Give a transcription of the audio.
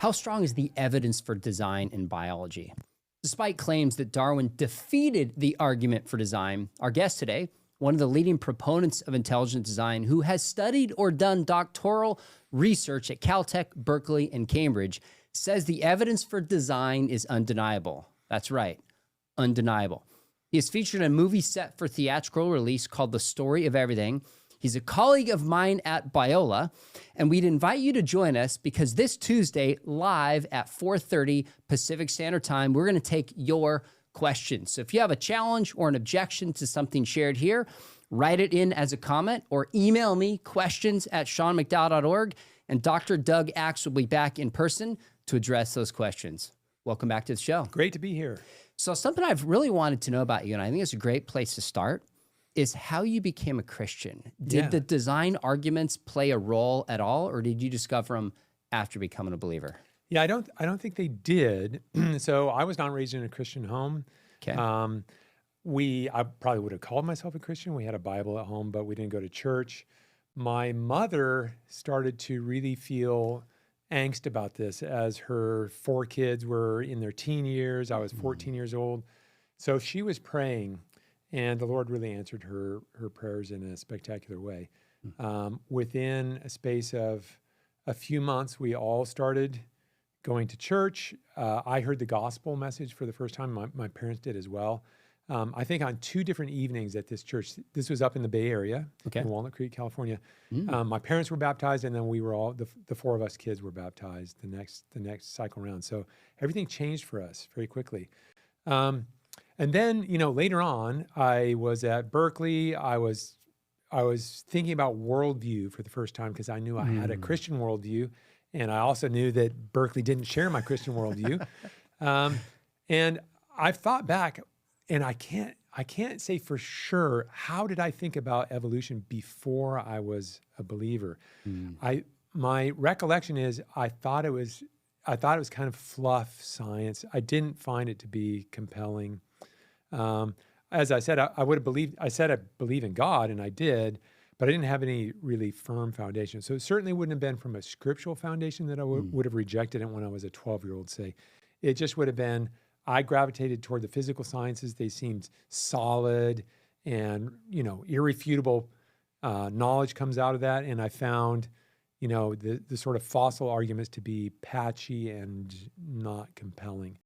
How strong is the evidence for design in biology? Despite claims that Darwin defeated the argument for design, our guest today, one of the leading proponents of intelligent design who has studied or done doctoral research at Caltech, Berkeley, and Cambridge, says the evidence for design is undeniable. That's right, undeniable. He is featured in a movie set for theatrical release called The Story of Everything. He's a colleague of mine at Biola, and we'd invite you to join us because this Tuesday, live at 4:30 Pacific Standard Time, we're going to take your questions. So if you have a challenge or an objection to something shared here, write it in as a comment or email me questions@seanmcdowell.org, and Dr. Doug Axe will be back in person to address those questions. Welcome back to the show. Great to be here. So something I've really wanted to know about you, and I think it's a great place to start, is how you became a Christian. Did the design arguments play a role at all, or did you discover them after becoming a believer? Yeah, I don't think they did. So I was not raised in a Christian home. Okay. I probably would have called myself a Christian. We had a Bible at home, but we didn't go to church. My mother started to really feel angst about this as her 4 kids were in their teen years. I was 14 years old. So she was praying, and the Lord really answered her prayers in a spectacular way. Within a space of a few months, we all started going to church. I heard the gospel message for the first time. My parents did as well. I think on 2 different evenings at this church. This was up in the Bay Area, in Walnut Creek, California. My parents were baptized, and then we were all, the 4 of us kids were baptized the next cycle round. So everything changed for us very quickly. And then, later on, I was at Berkeley. I was thinking about worldview for the first time because I knew I had a Christian worldview, and I also knew that Berkeley didn't share my Christian worldview. And I've thought back, and I can't say for sure how did I think about evolution before I was a believer. My recollection is I thought it was kind of fluff science. I didn't find it to be compelling. As I said, I said I believe in God, and I did, but I didn't have any really firm foundation. So it certainly wouldn't have been from a scriptural foundation that I would have rejected it when I was a 12-year-old, say. It just would have been, I gravitated toward the physical sciences. They seemed solid and, irrefutable knowledge comes out of that. And I found, the sort of fossil arguments to be patchy and not compelling.